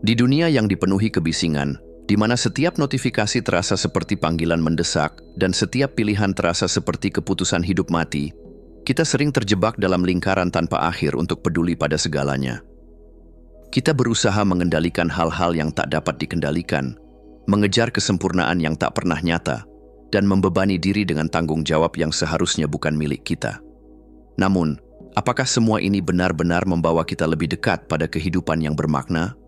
Di dunia yang dipenuhi kebisingan, di mana setiap notifikasi terasa seperti panggilan mendesak dan setiap pilihan terasa seperti keputusan hidup mati, kita sering terjebak dalam lingkaran tanpa akhir untuk peduli pada segalanya. Kita berusaha mengendalikan hal-hal yang tak dapat dikendalikan, mengejar kesempurnaan yang tak pernah nyata, dan membebani diri dengan tanggung jawab yang seharusnya bukan milik kita. Namun, apakah semua ini benar-benar membawa kita lebih dekat pada kehidupan yang bermakna?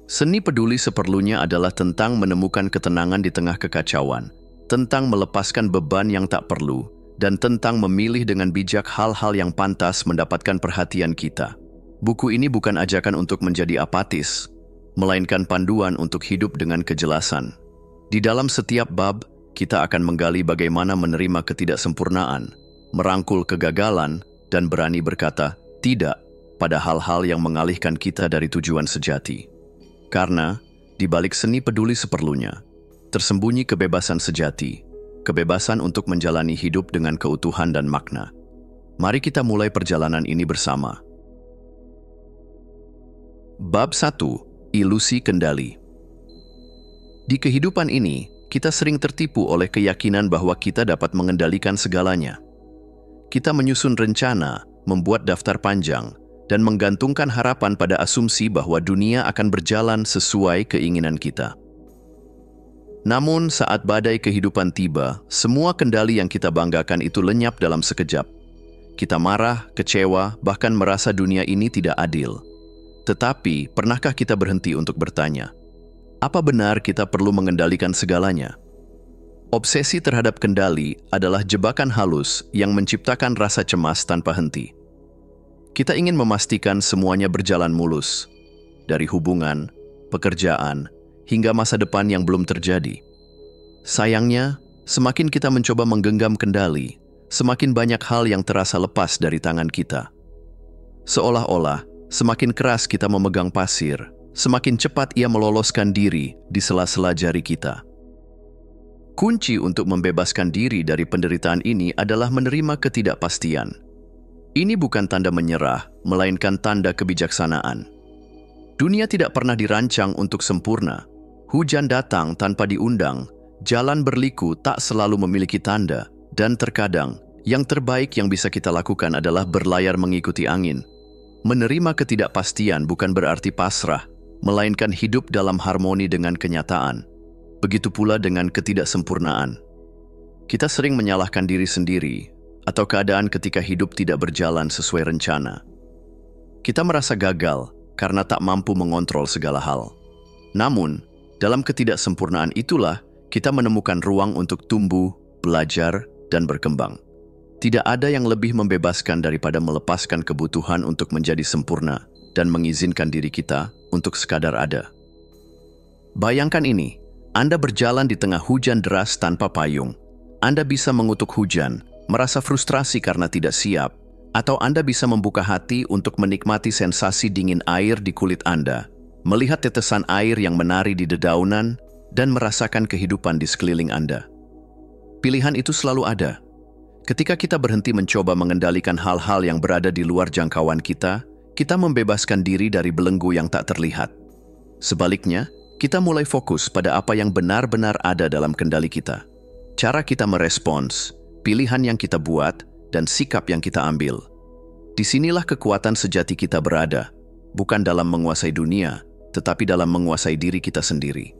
Seni peduli seperlunya adalah tentang menemukan ketenangan di tengah kekacauan, tentang melepaskan beban yang tak perlu, dan tentang memilih dengan bijak hal-hal yang pantas mendapatkan perhatian kita. Buku ini bukan ajakan untuk menjadi apatis, melainkan panduan untuk hidup dengan kejelasan. Di dalam setiap bab, kita akan menggali bagaimana menerima ketidaksempurnaan, merangkul kegagalan, dan berani berkata tidak pada hal-hal yang mengalihkan kita dari tujuan sejati. Karena, di balik seni peduli seperlunya, tersembunyi kebebasan sejati, kebebasan untuk menjalani hidup dengan keutuhan dan makna. Mari kita mulai perjalanan ini bersama. Bab 1. Ilusi kendali. Di kehidupan ini, kita sering tertipu oleh keyakinan bahwa kita dapat mengendalikan segalanya. Kita menyusun rencana, membuat daftar panjang, dan menggantungkan harapan pada asumsi bahwa dunia akan berjalan sesuai keinginan kita. Namun, saat badai kehidupan tiba, semua kendali yang kita banggakan itu lenyap dalam sekejap. Kita marah, kecewa, bahkan merasa dunia ini tidak adil. Tetapi, pernahkah kita berhenti untuk bertanya, apa benar kita perlu mengendalikan segalanya? Obsesi terhadap kendali adalah jebakan halus yang menciptakan rasa cemas tanpa henti. Kita ingin memastikan semuanya berjalan mulus, dari hubungan, pekerjaan, hingga masa depan yang belum terjadi. Sayangnya, semakin kita mencoba menggenggam kendali, semakin banyak hal yang terasa lepas dari tangan kita. Seolah-olah, semakin keras kita memegang pasir, semakin cepat ia meloloskan diri di sela-sela jari kita. Kunci untuk membebaskan diri dari penderitaan ini adalah menerima ketidakpastian. Ini bukan tanda menyerah, melainkan tanda kebijaksanaan. Dunia tidak pernah dirancang untuk sempurna. Hujan datang tanpa diundang, jalan berliku tak selalu memiliki tanda, dan terkadang, yang terbaik yang bisa kita lakukan adalah berlayar mengikuti angin. Menerima ketidakpastian bukan berarti pasrah, melainkan hidup dalam harmoni dengan kenyataan. Begitu pula dengan ketidaksempurnaan. Kita sering menyalahkan diri sendiri, atau keadaan ketika hidup tidak berjalan sesuai rencana. Kita merasa gagal karena tak mampu mengontrol segala hal. Namun, dalam ketidaksempurnaan itulah kita menemukan ruang untuk tumbuh, belajar, dan berkembang. Tidak ada yang lebih membebaskan daripada melepaskan kebutuhan untuk menjadi sempurna dan mengizinkan diri kita untuk sekadar ada. Bayangkan ini, Anda berjalan di tengah hujan deras tanpa payung. Anda bisa mengutuk hujan, merasa frustrasi karena tidak siap, atau Anda bisa membuka hati untuk menikmati sensasi dingin air di kulit Anda, melihat tetesan air yang menari di dedaunan, dan merasakan kehidupan di sekeliling Anda. Pilihan itu selalu ada. Ketika kita berhenti mencoba mengendalikan hal-hal yang berada di luar jangkauan kita membebaskan diri dari belenggu yang tak terlihat. Sebaliknya, kita mulai fokus pada apa yang benar-benar ada dalam kendali kita. Cara kita merespons, pilihan yang kita buat, dan sikap yang kita ambil. Disinilah kekuatan sejati kita berada, bukan dalam menguasai dunia, tetapi dalam menguasai diri kita sendiri.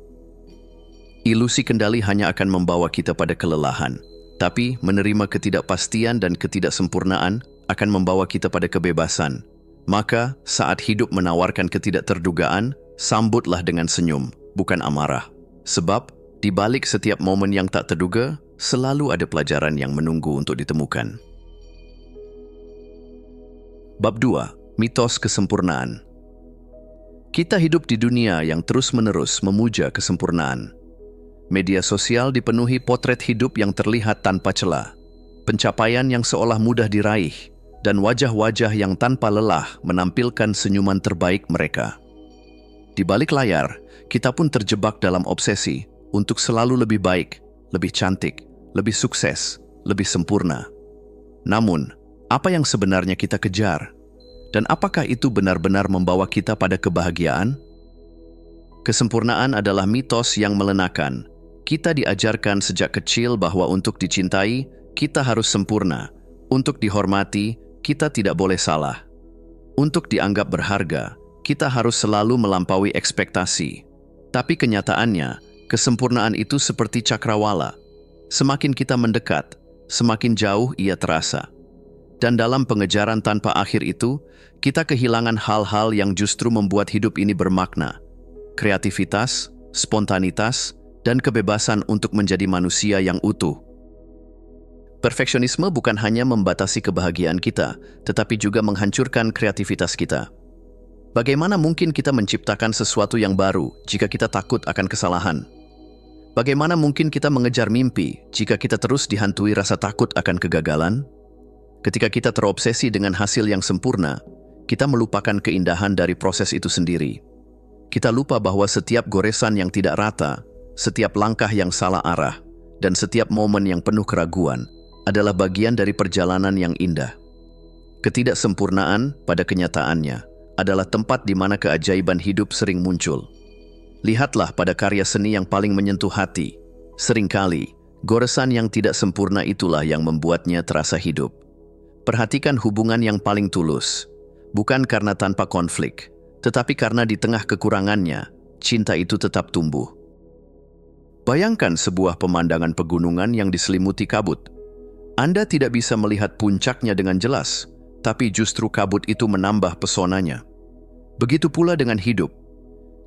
Ilusi kendali hanya akan membawa kita pada kelelahan, tapi menerima ketidakpastian dan ketidaksempurnaan akan membawa kita pada kebebasan. Maka, saat hidup menawarkan ketidakterdugaan, sambutlah dengan senyum, bukan amarah. Sebab, di balik setiap momen yang tak terduga, selalu ada pelajaran yang menunggu untuk ditemukan. Bab 2. Mitos kesempurnaan. Kita hidup di dunia yang terus-menerus memuja kesempurnaan. Media sosial dipenuhi potret hidup yang terlihat tanpa celah, pencapaian yang seolah mudah diraih, dan wajah-wajah yang tanpa lelah menampilkan senyuman terbaik mereka. Di balik layar, kita pun terjebak dalam obsesi untuk selalu lebih baik, lebih cantik, lebih sukses, lebih sempurna. Namun, apa yang sebenarnya kita kejar? Dan apakah itu benar-benar membawa kita pada kebahagiaan? Kesempurnaan adalah mitos yang melenakan. Kita diajarkan sejak kecil bahwa untuk dicintai, kita harus sempurna. Untuk dihormati, kita tidak boleh salah. Untuk dianggap berharga, kita harus selalu melampaui ekspektasi. Tapi kenyataannya, kesempurnaan itu seperti cakrawala. Semakin kita mendekat, semakin jauh ia terasa. Dan dalam pengejaran tanpa akhir itu, kita kehilangan hal-hal yang justru membuat hidup ini bermakna. Kreativitas, spontanitas, dan kebebasan untuk menjadi manusia yang utuh. Perfeksionisme bukan hanya membatasi kebahagiaan kita, tetapi juga menghancurkan kreativitas kita. Bagaimana mungkin kita menciptakan sesuatu yang baru jika kita takut akan kesalahan? Bagaimana mungkin kita mengejar mimpi jika kita terus dihantui rasa takut akan kegagalan? Ketika kita terobsesi dengan hasil yang sempurna, kita melupakan keindahan dari proses itu sendiri. Kita lupa bahwa setiap goresan yang tidak rata, setiap langkah yang salah arah, dan setiap momen yang penuh keraguan adalah bagian dari perjalanan yang indah. Ketidaksempurnaan pada kenyataannya adalah tempat di mana keajaiban hidup sering muncul. Lihatlah pada karya seni yang paling menyentuh hati. Seringkali, goresan yang tidak sempurna itulah yang membuatnya terasa hidup. Perhatikan hubungan yang paling tulus, bukan karena tanpa konflik, tetapi karena di tengah kekurangannya, cinta itu tetap tumbuh. Bayangkan sebuah pemandangan pegunungan yang diselimuti kabut. Anda tidak bisa melihat puncaknya dengan jelas, tapi justru kabut itu menambah pesonanya. Begitu pula dengan hidup.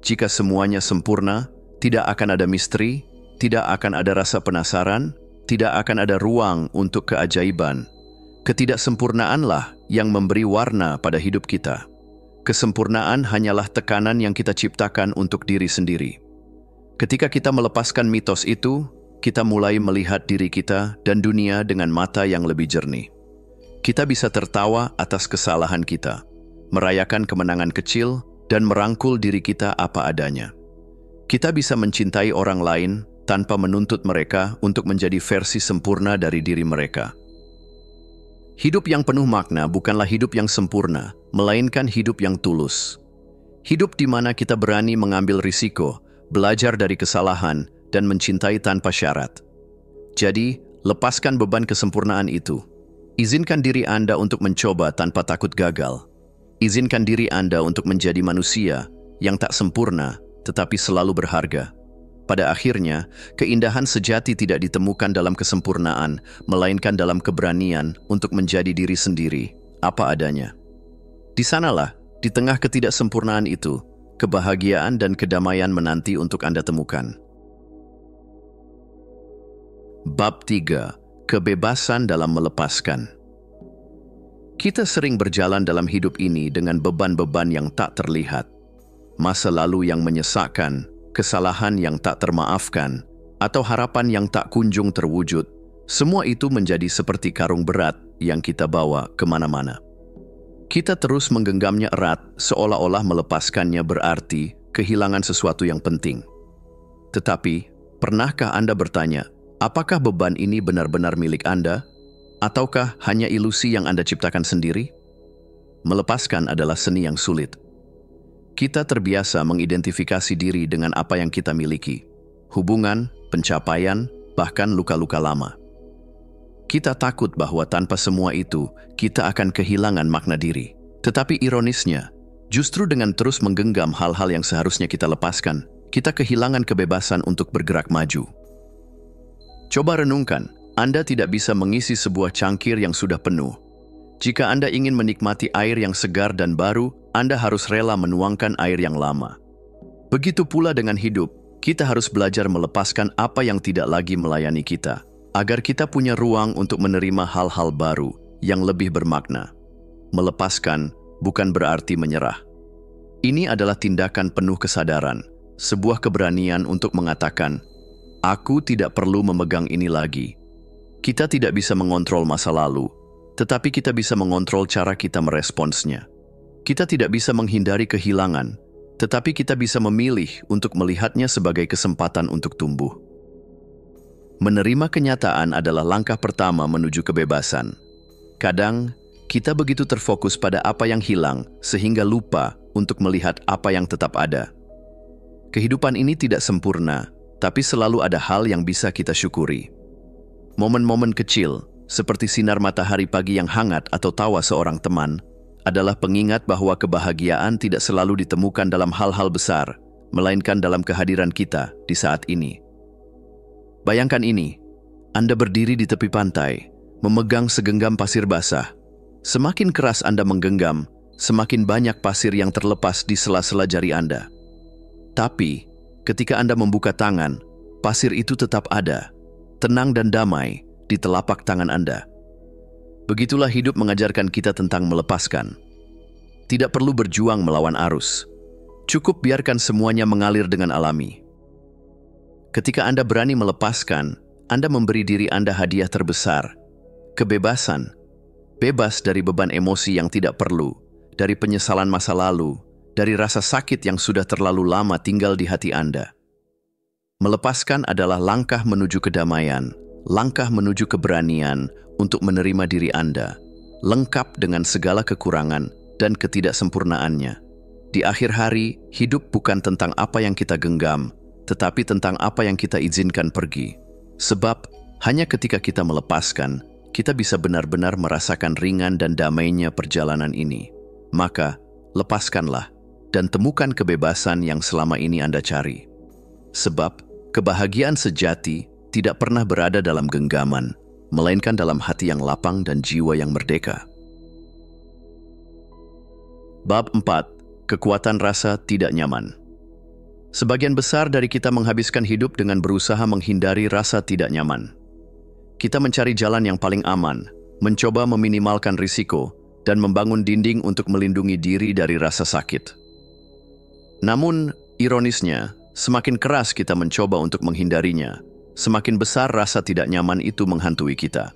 Jika semuanya sempurna, tidak akan ada misteri, tidak akan ada rasa penasaran, tidak akan ada ruang untuk keajaiban. Ketidaksempurnaanlah yang memberi warna pada hidup kita. Kesempurnaan hanyalah tekanan yang kita ciptakan untuk diri sendiri. Ketika kita melepaskan mitos itu, kita mulai melihat diri kita dan dunia dengan mata yang lebih jernih. Kita bisa tertawa atas kesalahan kita, merayakan kemenangan kecil, dan merangkul diri kita apa adanya. Kita bisa mencintai orang lain tanpa menuntut mereka untuk menjadi versi sempurna dari diri mereka. Hidup yang penuh makna bukanlah hidup yang sempurna, melainkan hidup yang tulus. Hidup di mana kita berani mengambil risiko, belajar dari kesalahan, dan mencintai tanpa syarat. Jadi, lepaskan beban kesempurnaan itu. Izinkan diri Anda untuk mencoba tanpa takut gagal. Izinkan diri Anda untuk menjadi manusia yang tak sempurna, tetapi selalu berharga. Pada akhirnya, keindahan sejati tidak ditemukan dalam kesempurnaan, melainkan dalam keberanian untuk menjadi diri sendiri, apa adanya. Di sanalah, di tengah ketidaksempurnaan itu, kebahagiaan dan kedamaian menanti untuk Anda temukan. Bab 3. Kebebasan dalam melepaskan. Kita sering berjalan dalam hidup ini dengan beban-beban yang tak terlihat. Masa lalu yang menyesakkan, kesalahan yang tak termaafkan, atau harapan yang tak kunjung terwujud, semua itu menjadi seperti karung berat yang kita bawa kemana-mana. Kita terus menggenggamnya erat, seolah-olah melepaskannya berarti kehilangan sesuatu yang penting. Tetapi, pernahkah Anda bertanya, apakah beban ini benar-benar milik Anda? Ataukah hanya ilusi yang Anda ciptakan sendiri? Melepaskan adalah seni yang sulit. Kita terbiasa mengidentifikasi diri dengan apa yang kita miliki. Hubungan, pencapaian, bahkan luka-luka lama. Kita takut bahwa tanpa semua itu, kita akan kehilangan makna diri. Tetapi ironisnya, justru dengan terus menggenggam hal-hal yang seharusnya kita lepaskan, kita kehilangan kebebasan untuk bergerak maju. Coba renungkan, Anda tidak bisa mengisi sebuah cangkir yang sudah penuh. Jika Anda ingin menikmati air yang segar dan baru, Anda harus rela menuangkan air yang lama. Begitu pula dengan hidup, kita harus belajar melepaskan apa yang tidak lagi melayani kita, agar kita punya ruang untuk menerima hal-hal baru yang lebih bermakna. Melepaskan bukan berarti menyerah. Ini adalah tindakan penuh kesadaran, sebuah keberanian untuk mengatakan, "Aku tidak perlu memegang ini lagi." Kita tidak bisa mengontrol masa lalu, tetapi kita bisa mengontrol cara kita meresponsnya. Kita tidak bisa menghindari kehilangan, tetapi kita bisa memilih untuk melihatnya sebagai kesempatan untuk tumbuh. Menerima kenyataan adalah langkah pertama menuju kebebasan. Kadang, kita begitu terfokus pada apa yang hilang, sehingga lupa untuk melihat apa yang tetap ada. Kehidupan ini tidak sempurna, tapi selalu ada hal yang bisa kita syukuri. Momen-momen kecil, seperti sinar matahari pagi yang hangat atau tawa seorang teman, adalah pengingat bahwa kebahagiaan tidak selalu ditemukan dalam hal-hal besar, melainkan dalam kehadiran kita di saat ini. Bayangkan ini, Anda berdiri di tepi pantai, memegang segenggam pasir basah. Semakin keras Anda menggenggam, semakin banyak pasir yang terlepas di sela-sela jari Anda. Tapi, ketika Anda membuka tangan, pasir itu tetap ada, tenang dan damai di telapak tangan Anda. Begitulah hidup mengajarkan kita tentang melepaskan. Tidak perlu berjuang melawan arus. Cukup biarkan semuanya mengalir dengan alami. Ketika Anda berani melepaskan, Anda memberi diri Anda hadiah terbesar, kebebasan. Bebas dari beban emosi yang tidak perlu, dari penyesalan masa lalu, dari rasa sakit yang sudah terlalu lama tinggal di hati Anda. Melepaskan adalah langkah menuju kedamaian, langkah menuju keberanian untuk menerima diri Anda, lengkap dengan segala kekurangan dan ketidaksempurnaannya. Di akhir hari, hidup bukan tentang apa yang kita genggam, tetapi tentang apa yang kita izinkan pergi. Sebab, hanya ketika kita melepaskan, kita bisa benar-benar merasakan ringan dan damainya perjalanan ini. Maka, lepaskanlah dan temukan kebebasan yang selama ini Anda cari. Sebab, kebahagiaan sejati tidak pernah berada dalam genggaman, melainkan dalam hati yang lapang dan jiwa yang merdeka. Bab 4. Kekuatan rasa tidak nyaman. Sebagian besar dari kita menghabiskan hidup dengan berusaha menghindari rasa tidak nyaman. Kita mencari jalan yang paling aman, mencoba meminimalkan risiko, dan membangun dinding untuk melindungi diri dari rasa sakit. Namun, ironisnya, semakin keras kita mencoba untuk menghindarinya, semakin besar rasa tidak nyaman itu menghantui kita.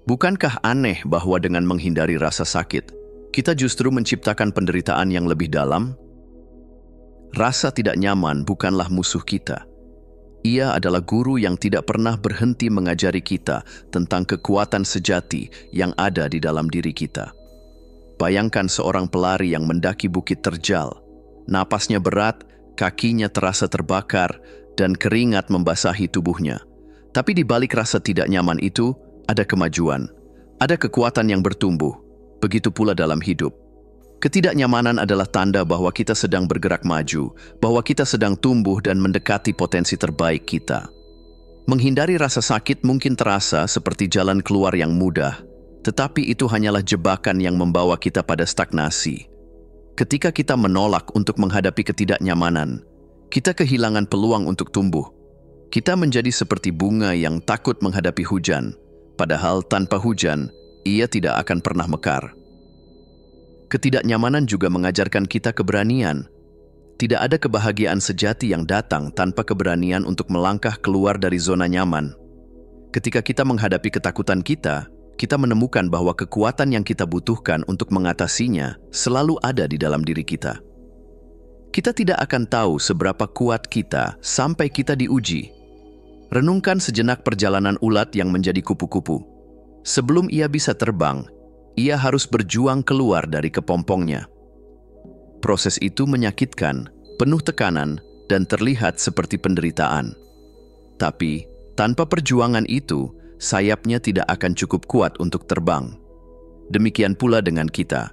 Bukankah aneh bahwa dengan menghindari rasa sakit, kita justru menciptakan penderitaan yang lebih dalam? Rasa tidak nyaman bukanlah musuh kita. Ia adalah guru yang tidak pernah berhenti mengajari kita tentang kekuatan sejati yang ada di dalam diri kita. Bayangkan seorang pelari yang mendaki bukit terjal. Napasnya berat, kakinya terasa terbakar, dan keringat membasahi tubuhnya. Tapi di balik rasa tidak nyaman itu, ada kemajuan, ada kekuatan yang bertumbuh. Begitu pula dalam hidup. Ketidaknyamanan adalah tanda bahwa kita sedang bergerak maju, bahwa kita sedang tumbuh dan mendekati potensi terbaik kita. Menghindari rasa sakit mungkin terasa seperti jalan keluar yang mudah, tetapi itu hanyalah jebakan yang membawa kita pada stagnasi. Ketika kita menolak untuk menghadapi ketidaknyamanan, kita kehilangan peluang untuk tumbuh. Kita menjadi seperti bunga yang takut menghadapi hujan, padahal tanpa hujan, ia tidak akan pernah mekar. Ketidaknyamanan juga mengajarkan kita keberanian. Tidak ada kebahagiaan sejati yang datang tanpa keberanian untuk melangkah keluar dari zona nyaman. Ketika kita menghadapi ketakutan kita menemukan bahwa kekuatan yang kita butuhkan untuk mengatasinya selalu ada di dalam diri kita. Kita tidak akan tahu seberapa kuat kita sampai kita diuji. Renungkan sejenak perjalanan ulat yang menjadi kupu-kupu. Sebelum ia bisa terbang, ia harus berjuang keluar dari kepompongnya. Proses itu menyakitkan, penuh tekanan, dan terlihat seperti penderitaan. Tapi, tanpa perjuangan itu, sayapnya tidak akan cukup kuat untuk terbang. Demikian pula dengan kita.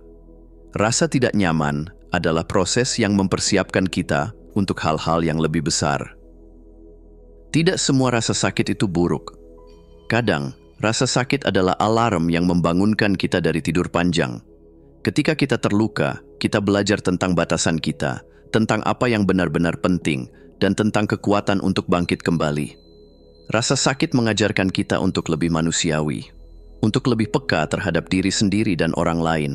Rasa tidak nyaman adalah proses yang mempersiapkan kita untuk hal-hal yang lebih besar. Tidak semua rasa sakit itu buruk. Kadang, rasa sakit adalah alarm yang membangunkan kita dari tidur panjang. Ketika kita terluka, kita belajar tentang batasan kita, tentang apa yang benar-benar penting, dan tentang kekuatan untuk bangkit kembali. Rasa sakit mengajarkan kita untuk lebih manusiawi, untuk lebih peka terhadap diri sendiri dan orang lain.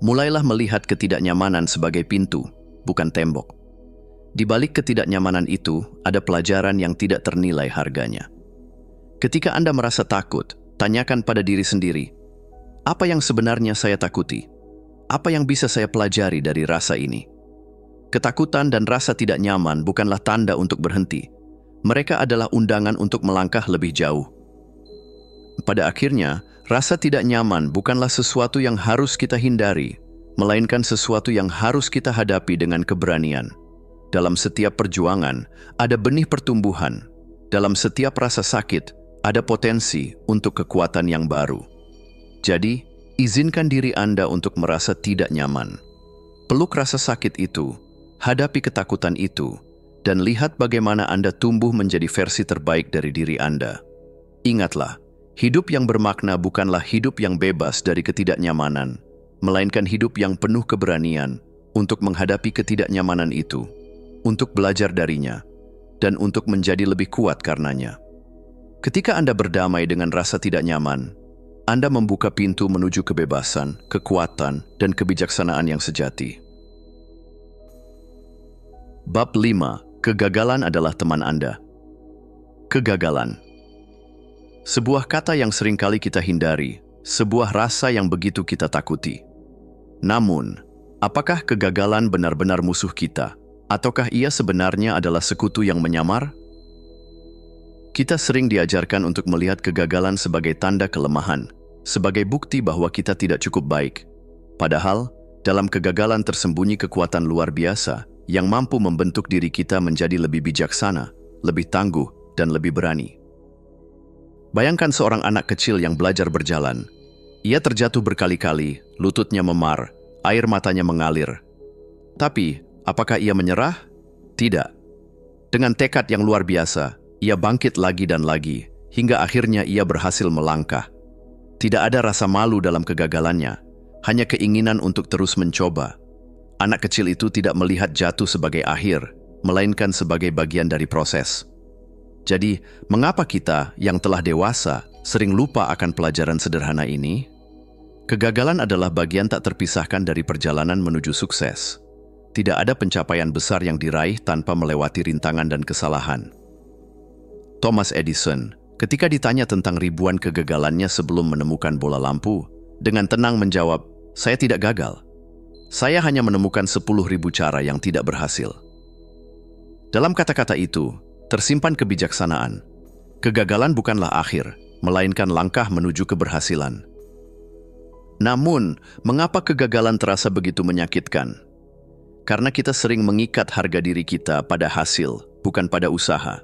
Mulailah melihat ketidaknyamanan sebagai pintu, bukan tembok. Di balik ketidaknyamanan itu, ada pelajaran yang tidak ternilai harganya. Ketika Anda merasa takut, tanyakan pada diri sendiri, apa yang sebenarnya saya takuti? Apa yang bisa saya pelajari dari rasa ini? Ketakutan dan rasa tidak nyaman bukanlah tanda untuk berhenti. Mereka adalah undangan untuk melangkah lebih jauh. Pada akhirnya, rasa tidak nyaman bukanlah sesuatu yang harus kita hindari, melainkan sesuatu yang harus kita hadapi dengan keberanian. dalam setiap perjuangan ada benih pertumbuhan. Dalam setiap rasa sakit ada potensi untuk kekuatan yang baru. Jadi, izinkan diri Anda untuk merasa tidak nyaman. Peluk rasa sakit itu, hadapi ketakutan itu, dan lihat bagaimana Anda tumbuh menjadi versi terbaik dari diri Anda. Ingatlah, hidup yang bermakna bukanlah hidup yang bebas dari ketidaknyamanan, melainkan hidup yang penuh keberanian untuk menghadapi ketidaknyamanan itu, untuk belajar darinya, dan untuk menjadi lebih kuat karenanya. Ketika Anda berdamai dengan rasa tidak nyaman, Anda membuka pintu menuju kebebasan, kekuatan, dan kebijaksanaan yang sejati. Bab 5. Kegagalan adalah teman Anda. Kegagalan. Sebuah kata yang seringkali kita hindari, sebuah rasa yang begitu kita takuti. Namun, apakah kegagalan benar-benar musuh kita? Ataukah ia sebenarnya adalah sekutu yang menyamar? Kita sering diajarkan untuk melihat kegagalan sebagai tanda kelemahan, sebagai bukti bahwa kita tidak cukup baik. Padahal, dalam kegagalan tersembunyi kekuatan luar biasa yang mampu membentuk diri kita menjadi lebih bijaksana, lebih tangguh, dan lebih berani. Bayangkan seorang anak kecil yang belajar berjalan. Ia terjatuh berkali-kali, lututnya memar, air matanya mengalir. Tapi, apakah ia menyerah? Tidak. Dengan tekad yang luar biasa, ia bangkit lagi dan lagi, hingga akhirnya ia berhasil melangkah. Tidak ada rasa malu dalam kegagalannya, hanya keinginan untuk terus mencoba. Anak kecil itu tidak melihat jatuh sebagai akhir, melainkan sebagai bagian dari proses. Jadi, mengapa kita yang telah dewasa sering lupa akan pelajaran sederhana ini? Kegagalan adalah bagian tak terpisahkan dari perjalanan menuju sukses. Tidak ada pencapaian besar yang diraih tanpa melewati rintangan dan kesalahan. Thomas Edison, ketika ditanya tentang ribuan kegagalannya sebelum menemukan bola lampu, dengan tenang menjawab, "Saya tidak gagal. Saya hanya menemukan 10.000 cara yang tidak berhasil." Dalam kata-kata itu, tersimpan kebijaksanaan. Kegagalan bukanlah akhir, melainkan langkah menuju keberhasilan. Namun, mengapa kegagalan terasa begitu menyakitkan? Karena kita sering mengikat harga diri kita pada hasil, bukan pada usaha.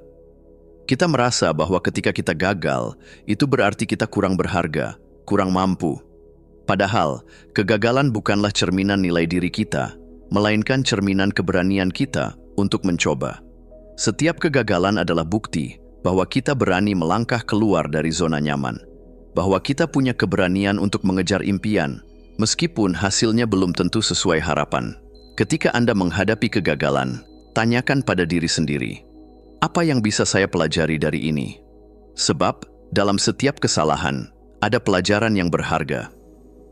Kita merasa bahwa ketika kita gagal, itu berarti kita kurang berharga, kurang mampu. Padahal, kegagalan bukanlah cerminan nilai diri kita, melainkan cerminan keberanian kita untuk mencoba. Setiap kegagalan adalah bukti bahwa kita berani melangkah keluar dari zona nyaman, bahwa kita punya keberanian untuk mengejar impian, meskipun hasilnya belum tentu sesuai harapan. Ketika Anda menghadapi kegagalan, tanyakan pada diri sendiri, apa yang bisa saya pelajari dari ini? Sebab, dalam setiap kesalahan, ada pelajaran yang berharga.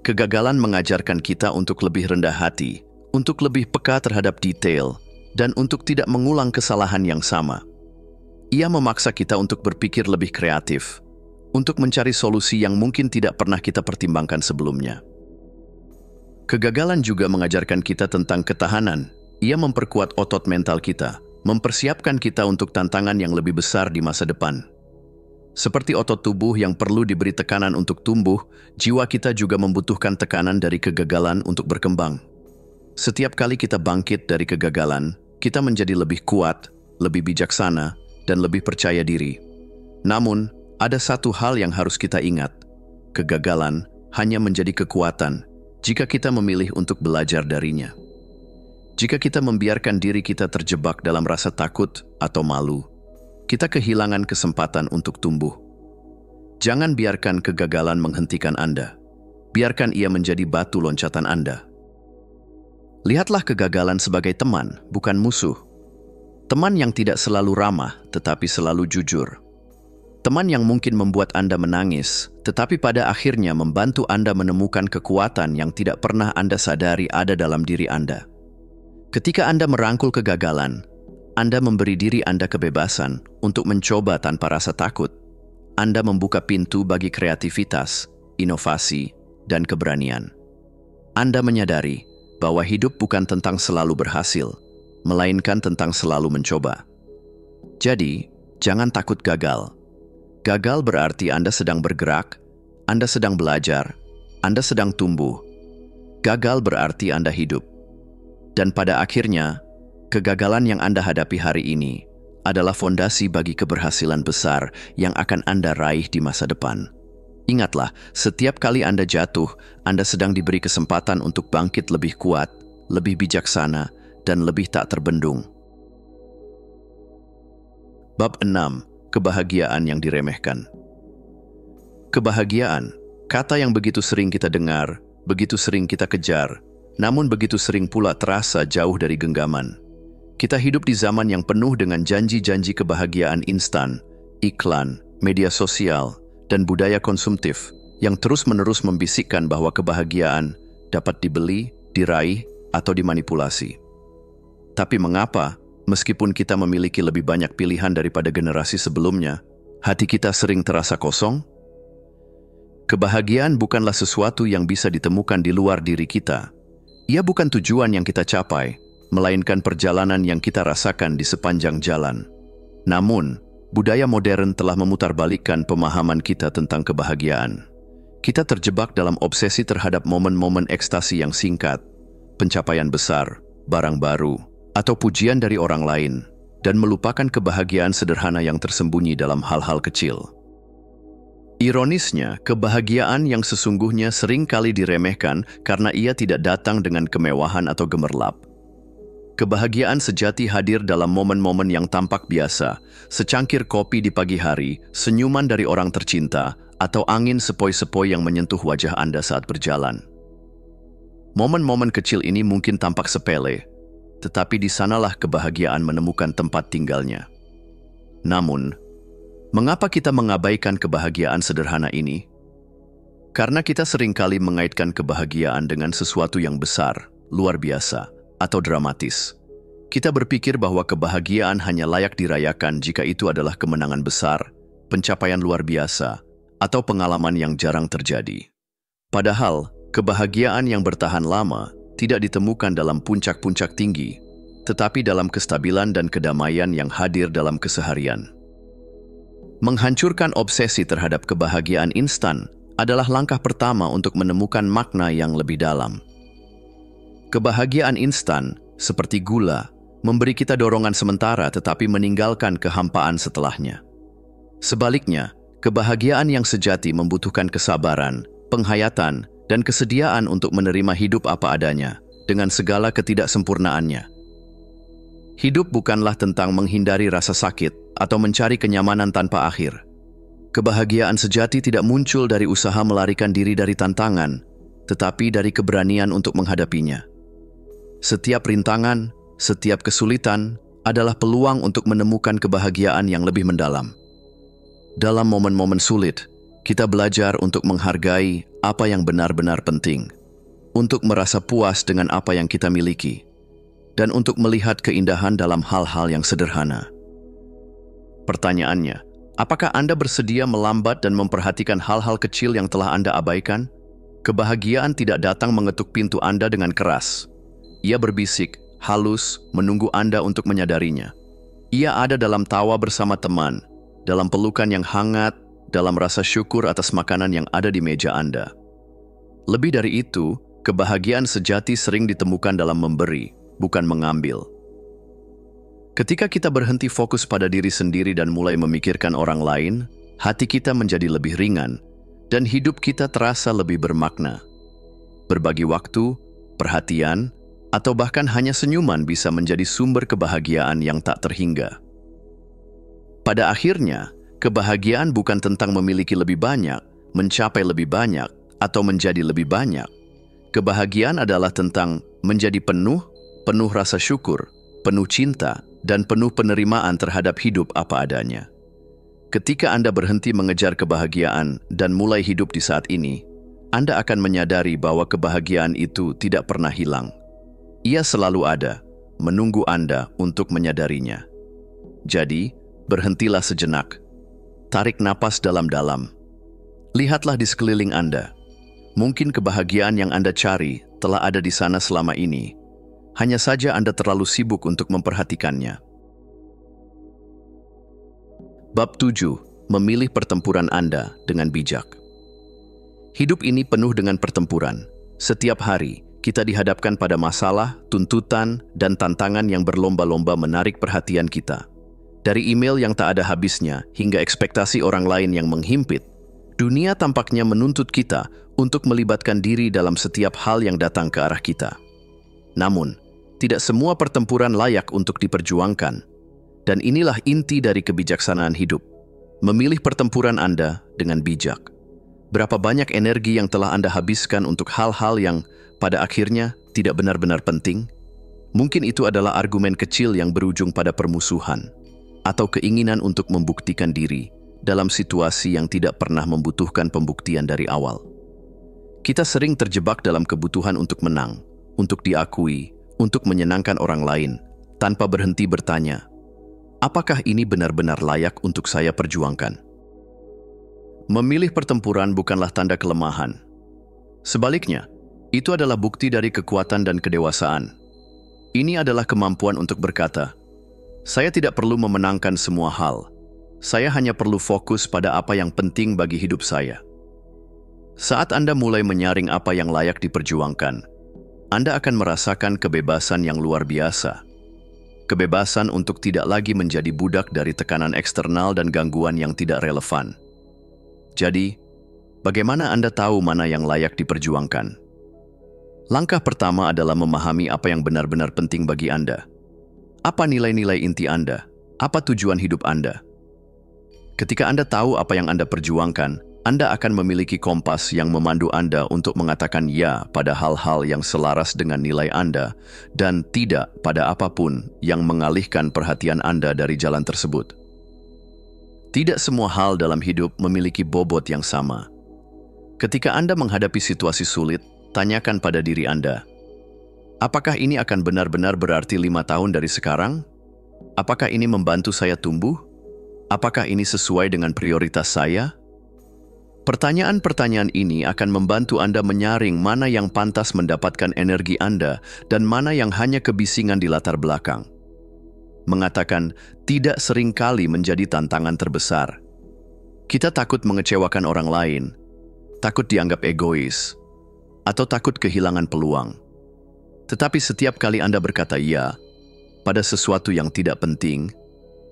Kegagalan mengajarkan kita untuk lebih rendah hati, untuk lebih peka terhadap detail, dan untuk tidak mengulang kesalahan yang sama. Ia memaksa kita untuk berpikir lebih kreatif, untuk mencari solusi yang mungkin tidak pernah kita pertimbangkan sebelumnya. Kegagalan juga mengajarkan kita tentang ketahanan. Ia memperkuat otot mental kita, mempersiapkan kita untuk tantangan yang lebih besar di masa depan. Seperti otot tubuh yang perlu diberi tekanan untuk tumbuh, jiwa kita juga membutuhkan tekanan dari kegagalan untuk berkembang. Setiap kali kita bangkit dari kegagalan, kita menjadi lebih kuat, lebih bijaksana, dan lebih percaya diri. Namun, ada satu hal yang harus kita ingat. Kegagalan hanya menjadi kekuatan jika kita memilih untuk belajar darinya. Jika kita membiarkan diri kita terjebak dalam rasa takut atau malu, kita kehilangan kesempatan untuk tumbuh. Jangan biarkan kegagalan menghentikan Anda. Biarkan ia menjadi batu loncatan Anda. Lihatlah kegagalan sebagai teman, bukan musuh. Teman yang tidak selalu ramah, tetapi selalu jujur. Teman yang mungkin membuat Anda menangis, tetapi pada akhirnya membantu Anda menemukan kekuatan yang tidak pernah Anda sadari ada dalam diri Anda. Ketika Anda merangkul kegagalan, Anda memberi diri Anda kebebasan untuk mencoba tanpa rasa takut. Anda membuka pintu bagi kreativitas, inovasi, dan keberanian. Anda menyadari bahwa hidup bukan tentang selalu berhasil, melainkan tentang selalu mencoba. Jadi, jangan takut gagal. Gagal berarti Anda sedang bergerak, Anda sedang belajar, Anda sedang tumbuh. Gagal berarti Anda hidup. Dan pada akhirnya, Kegagalan yang Anda hadapi hari ini adalah fondasi bagi keberhasilan besar yang akan Anda raih di masa depan. Ingatlah, setiap kali Anda jatuh, Anda sedang diberi kesempatan untuk bangkit lebih kuat, lebih bijaksana, dan lebih tak terbendung. Bab 6. Kebahagiaan yang diremehkan. Kebahagiaan, kata yang begitu sering kita dengar, begitu sering kita kejar, namun begitu sering pula terasa jauh dari genggaman. Kita hidup di zaman yang penuh dengan janji-janji kebahagiaan instan, iklan, media sosial, dan budaya konsumtif yang terus-menerus membisikkan bahwa kebahagiaan dapat dibeli, diraih, atau dimanipulasi. Tapi mengapa, meskipun kita memiliki lebih banyak pilihan daripada generasi sebelumnya, hati kita sering terasa kosong? Kebahagiaan bukanlah sesuatu yang bisa ditemukan di luar diri kita. Ia bukan tujuan yang kita capai, melainkan perjalanan yang kita rasakan di sepanjang jalan. Namun, budaya modern telah memutarbalikkan pemahaman kita tentang kebahagiaan. Kita terjebak dalam obsesi terhadap momen-momen ekstasi yang singkat, pencapaian besar, barang baru, atau pujian dari orang lain, dan melupakan kebahagiaan sederhana yang tersembunyi dalam hal-hal kecil. Ironisnya, kebahagiaan yang sesungguhnya sering kali diremehkan karena ia tidak datang dengan kemewahan atau gemerlap. Kebahagiaan sejati hadir dalam momen-momen yang tampak biasa, secangkir kopi di pagi hari, senyuman dari orang tercinta, atau angin sepoi-sepoi yang menyentuh wajah Anda saat berjalan. Momen-momen kecil ini mungkin tampak sepele, tetapi di sanalah kebahagiaan menemukan tempat tinggalnya. Namun, mengapa kita mengabaikan kebahagiaan sederhana ini? Karena kita seringkali mengaitkan kebahagiaan dengan sesuatu yang besar, luar biasa, atau dramatis. Kita berpikir bahwa kebahagiaan hanya layak dirayakan jika itu adalah kemenangan besar, pencapaian luar biasa, atau pengalaman yang jarang terjadi. Padahal, kebahagiaan yang bertahan lama tidak ditemukan dalam puncak-puncak tinggi, tetapi dalam kestabilan dan kedamaian yang hadir dalam keseharian. Menghancurkan obsesi terhadap kebahagiaan instan adalah langkah pertama untuk menemukan makna yang lebih dalam. Kebahagiaan instan, seperti gula, memberi kita dorongan sementara tetapi meninggalkan kehampaan setelahnya. Sebaliknya, kebahagiaan yang sejati membutuhkan kesabaran, penghayatan, dan kesediaan untuk menerima hidup apa adanya, dengan segala ketidaksempurnaannya. Hidup bukanlah tentang menghindari rasa sakit atau mencari kenyamanan tanpa akhir. Kebahagiaan sejati tidak muncul dari usaha melarikan diri dari tantangan, tetapi dari keberanian untuk menghadapinya. Setiap rintangan, setiap kesulitan adalah peluang untuk menemukan kebahagiaan yang lebih mendalam. Dalam momen-momen sulit, kita belajar untuk menghargai apa yang benar-benar penting, untuk merasa puas dengan apa yang kita miliki, dan untuk melihat keindahan dalam hal-hal yang sederhana. Pertanyaannya, apakah Anda bersedia melambat dan memperhatikan hal-hal kecil yang telah Anda abaikan? Kebahagiaan tidak datang mengetuk pintu Anda dengan keras. Ia berbisik, halus, menunggu Anda untuk menyadarinya. Ia ada dalam tawa bersama teman, dalam pelukan yang hangat, dalam rasa syukur atas makanan yang ada di meja Anda. Lebih dari itu, kebahagiaan sejati sering ditemukan dalam memberi, bukan mengambil. Ketika kita berhenti fokus pada diri sendiri dan mulai memikirkan orang lain, hati kita menjadi lebih ringan, dan hidup kita terasa lebih bermakna. Berbagi waktu, perhatian, atau bahkan hanya senyuman bisa menjadi sumber kebahagiaan yang tak terhingga. Pada akhirnya, kebahagiaan bukan tentang memiliki lebih banyak, mencapai lebih banyak, atau menjadi lebih banyak. Kebahagiaan adalah tentang menjadi penuh rasa syukur, penuh cinta, dan penuh penerimaan terhadap hidup apa adanya. Ketika Anda berhenti mengejar kebahagiaan dan mulai hidup di saat ini, Anda akan menyadari bahwa kebahagiaan itu tidak pernah hilang. Ia selalu ada, menunggu Anda untuk menyadarinya. Jadi, berhentilah sejenak. Tarik napas dalam-dalam. Lihatlah di sekeliling Anda. Mungkin kebahagiaan yang Anda cari telah ada di sana selama ini. Hanya saja Anda terlalu sibuk untuk memperhatikannya. Bab 7. Memilih pertempuran Anda dengan bijak. Hidup ini penuh dengan pertempuran. Setiap hari, kita dihadapkan pada masalah, tuntutan, dan tantangan yang berlomba-lomba menarik perhatian kita. Dari email yang tak ada habisnya hingga ekspektasi orang lain yang menghimpit, dunia tampaknya menuntut kita untuk melibatkan diri dalam setiap hal yang datang ke arah kita. Namun, tidak semua pertempuran layak untuk diperjuangkan. Dan inilah inti dari kebijaksanaan hidup. Memilih pertempuran Anda dengan bijak. Berapa banyak energi yang telah Anda habiskan untuk hal-hal yang pada akhirnya tidak benar-benar penting? Mungkin itu adalah argumen kecil yang berujung pada permusuhan, atau keinginan untuk membuktikan diri dalam situasi yang tidak pernah membutuhkan pembuktian dari awal. Kita sering terjebak dalam kebutuhan untuk menang, untuk diakui, untuk menyenangkan orang lain, tanpa berhenti bertanya, apakah ini benar-benar layak untuk saya perjuangkan? Memilih pertempuran bukanlah tanda kelemahan. Sebaliknya, itu adalah bukti dari kekuatan dan kedewasaan. Ini adalah kemampuan untuk berkata, saya tidak perlu memenangkan semua hal. Saya hanya perlu fokus pada apa yang penting bagi hidup saya. Saat Anda mulai menyaring apa yang layak diperjuangkan, Anda akan merasakan kebebasan yang luar biasa. Kebebasan untuk tidak lagi menjadi budak dari tekanan eksternal dan gangguan yang tidak relevan. Jadi, bagaimana Anda tahu mana yang layak diperjuangkan? Langkah pertama adalah memahami apa yang benar-benar penting bagi Anda. Apa nilai-nilai inti Anda? Apa tujuan hidup Anda? Ketika Anda tahu apa yang Anda perjuangkan, Anda akan memiliki kompas yang memandu Anda untuk mengatakan ya pada hal-hal yang selaras dengan nilai Anda dan tidak pada apapun yang mengalihkan perhatian Anda dari jalan tersebut. Tidak semua hal dalam hidup memiliki bobot yang sama. Ketika Anda menghadapi situasi sulit, tanyakan pada diri Anda, apakah ini akan benar-benar berarti 5 tahun dari sekarang? Apakah ini membantu saya tumbuh? Apakah ini sesuai dengan prioritas saya? Pertanyaan-pertanyaan ini akan membantu Anda menyaring mana yang pantas mendapatkan energi Anda dan mana yang hanya kebisingan di latar belakang. Mengatakan tidak seringkali menjadi tantangan terbesar. Kita takut mengecewakan orang lain, takut dianggap egois, atau takut kehilangan peluang. Tetapi setiap kali Anda berkata ya pada sesuatu yang tidak penting,